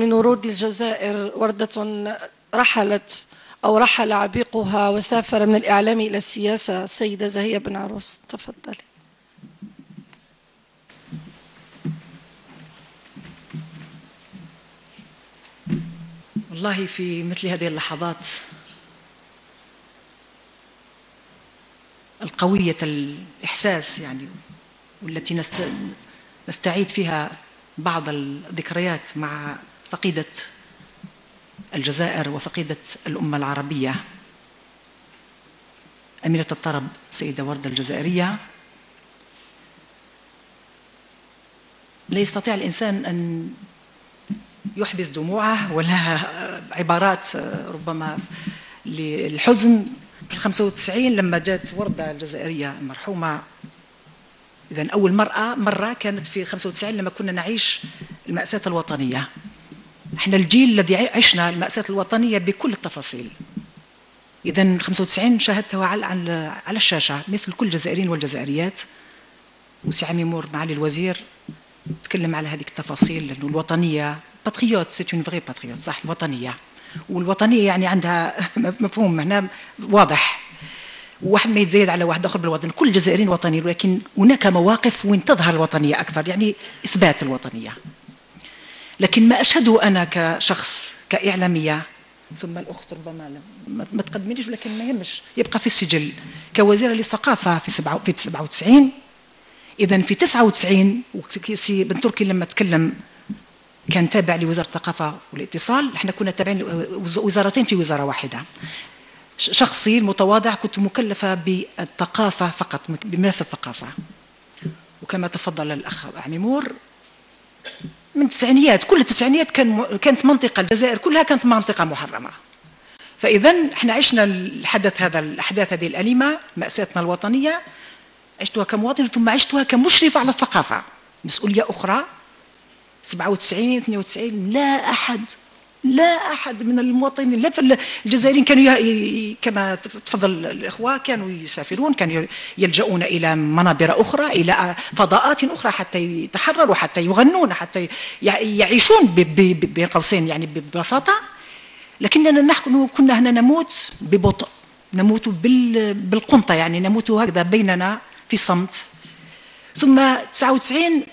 من ورود الجزائر وردة رحلت أو رحل عبيقها وسافر من الإعلام إلى السياسة، السيدة زهية بن عروس. تفضلي. والله في مثل هذه اللحظات القوية الإحساس يعني، والتي نستعيد فيها بعض الذكريات مع فقيدة الجزائر وفقيدة الأمة العربية أميرة الطرب سيدة وردة الجزائرية، لا يستطيع الإنسان أن يحبس دموعه ولا عبارات ربما للحزن. في 95 لما جاءت وردة الجزائرية المرحومة، إذن أول مرة كانت في 95 لما كنا نعيش المأساة الوطنية. احنا الجيل الذي عشنا المأساة الوطنية بكل التفاصيل. إذن 95 شاهدتها على الشاشة مثل كل الجزائريين والجزائريات، وسي عمي مور معالي الوزير تكلم على هذه التفاصيل، لأنه الوطنية باتريوت، سي اون فري باتريوت، صح، الوطنية. والوطنية يعني عندها مفهوم هنا واضح، وواحد ما يتزايد على واحد آخر بالوطن. كل الجزائريين وطنيين، ولكن هناك مواقف وين تظهر الوطنية أكثر، يعني إثبات الوطنية. لكن ما أشهده أنا كشخص كإعلامية، ثم الأخت ربما ما تقدمينيش ولكن ما يهمش يبقى في السجل، كوزيرة للثقافة في 97. إذن في 99 وسي بن تركي لما تكلم كان تابع لوزارة الثقافة والاتصال، احنا كنا تابعين وزارتين في وزارة واحدة. شخصي المتواضع كنت مكلفة بالثقافة فقط، بملف الثقافة. وكما تفضل الأخ عمي مور، من التسعينيات، كل التسعينيات كانت منطقة الجزائر كلها كانت منطقة محرمة. فإذا احنا عشنا الأحداث هذه الأليمة، مأساتنا الوطنية، عشتها كمواطن ثم عشتها كمشرف على الثقافة، مسؤولية أخرى. 97 98 لا أحد من المواطنين لا في الجزائريين كانوا كما تفضل الإخوة كانوا يسافرون، كانوا يلجؤون إلى منابر أخرى، إلى فضاءات أخرى حتى يتحرروا، حتى يغنون، حتى يعيشون بين قوسين يعني ببساطة. لكننا نحن كنا هنا نموت ببطء، نموت بالقنطة، يعني نموت هكذا بيننا في صمت. ثم 99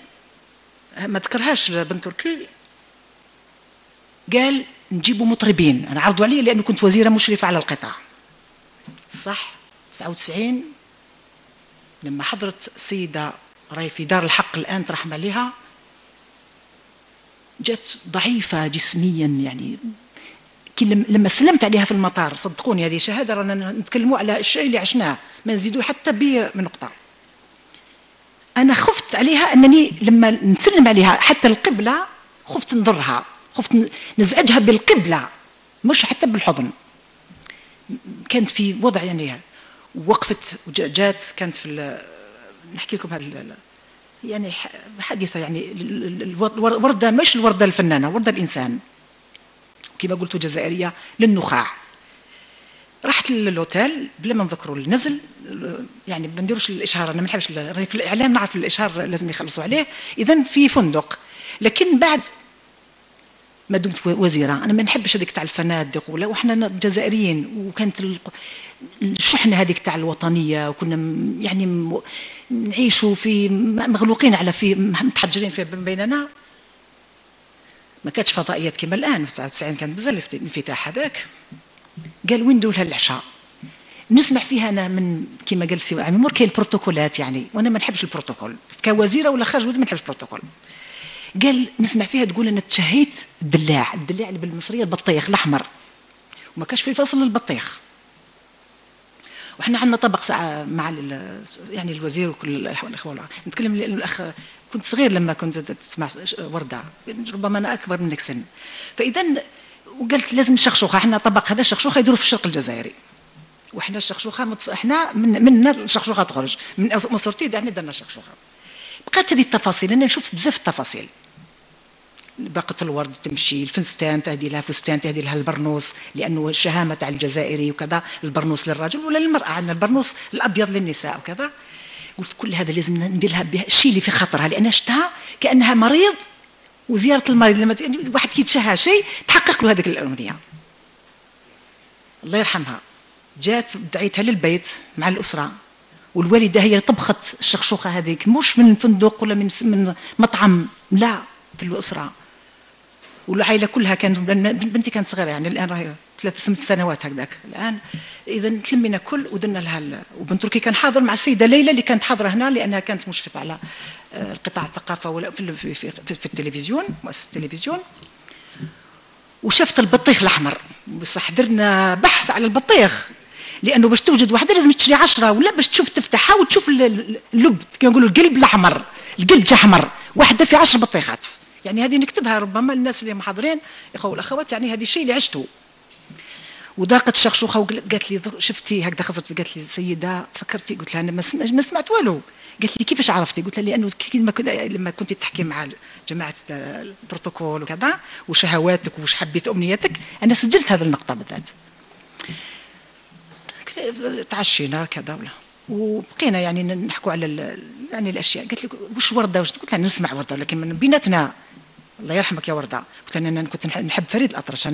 ما ذكرهاش بن تركي، قال نجيبوا مطربين. أنا عرضوا علي لأنه كنت وزيرة مشرفة على القطاع، صح. 99 لما حضرت السيدة راي في دار الحق الآن ترحم عليها، جت ضعيفة جسميا يعني. لما سلمت عليها في المطار، صدقوني هذه شهادة، رانا نتكلموا على الشيء اللي عشناه، ما نزيدوا حتى بنقطة. أنا خفت عليها أنني لما نسلم عليها حتى القبلة خفت نضرها، خفت نزعجها بالقبلة مش حتى بالحضن. كانت في وضع يعني وقفت وجات، كانت في نحكي لكم هذا يعني حادثة يعني الوردة، مش الوردة الفنانة، وردة الإنسان كما قلت جزائرية للنخاع. رحت للأوتيل بلا ما نذكروا النزل، يعني ما نديروش الإشهار، أنا ما نحبش في الإعلام نعرف الإشهار لازم يخلصوا عليه. إذن في فندق، لكن بعد ما دمت وزيرة أنا ما نحبش هذيك تاع الفنادق ولا، وإحنا جزائريين وكانت الشحنة هذيك تاع الوطنية، وكنا يعني نعيشوا في مغلوقين على في متحجرين في بيننا. ما كانتش فضائيات كما الآن. في 99 كان بزاف الانفتاح هذاك. قال وين نديروا لها العشاء؟ نسمع فيها أنا من كما قال سي عمي مور كاين البروتوكولات يعني، وأنا ما نحبش البروتوكول كوزيرة ولا خارج وزير، ما نحبش البروتوكول. قال نسمع فيها تقول أنا تشهيت الدلاع اللي بالمصرية البطيخ الأحمر، وما كاش في فصل للبطيخ. وإحنا عندنا طبق ساعة مع يعني الوزير وكل الأخوة. نتكلم الأخ كنت صغير لما كنت تسمع وردة، ربما أنا أكبر منك سن. فإذا وقلت لازم الشخشوخة، إحنا طبق هذا الشخشوخة يدور في الشرق الجزائري، وإحنا الشخشوخة إحنا من الشخشوخة تخرج من مصرتي، إحنا درنا الشخشوخة. بقات هذه التفاصيل، أنا نشوف بزاف التفاصيل. باقة الورد تمشي، الفستان تهدي لها فستان، تهدي لها البرنوس، لأنه الشهامة تاع الجزائري وكذا، البرنوس للرجل ولا للمرأة، عندنا البرنوس الأبيض للنساء وكذا. قلت كل هذا لازم ندير لها الشيء اللي في خاطرها، لأن شفتها كأنها مريض وزياره المريض لما واحد كيتشهى شيء تحقق له هذيك الامنيه. الله يرحمها جات دعيتها للبيت مع الاسره، والوالده هي طبخت الشخشوخه هذيك، مش من فندق ولا من مطعم، لا في الاسره. والعائله كلها كانت، بنتي كانت صغيره يعني الان راهي 3 سنوات هكذاك الان. اذا تلمينا كل ودرنا لها وبن تركي كان حاضر مع السيده ليلى اللي كانت حاضره هنا لانها كانت مشرفه على قطاع الثقافه في التلفزيون، مؤسسه التلفزيون. وشفت البطيخ الاحمر، بصح درنا بحث على البطيخ لانه باش توجد واحده لازم تشري 10 ولا باش تشوف تفتحها وتشوف اللب كما نقولوا القلب الاحمر، القلب احمر، واحده في 10 بطيخات. يعني هذه نكتبها ربما الناس اللي محاضرين اخوه والاخوات، يعني هذه الشيء اللي عشته. وضاقت شخشوخه وقالت لي شفتي هكذا، خزرت قالت لي سيده فكرتي؟ قلت لها انا ما سمعت والو. قالت لي كيفاش عرفتي؟ قلت لها لانه لما كنت تحكي مع جماعه البروتوكول وكذا وشهواتك وش حبيت امنياتك، انا سجلت هذه النقطه بالذات. تعشينا كذا ولا وبقينا يعني نحكوا على يعني الاشياء. قالت لي وش ورده؟ قلت لها نسمع ورده ولكن من بيناتنا. الله يرحمك يا ورده. قلت لها انا كنت نحب فريد الأطرش.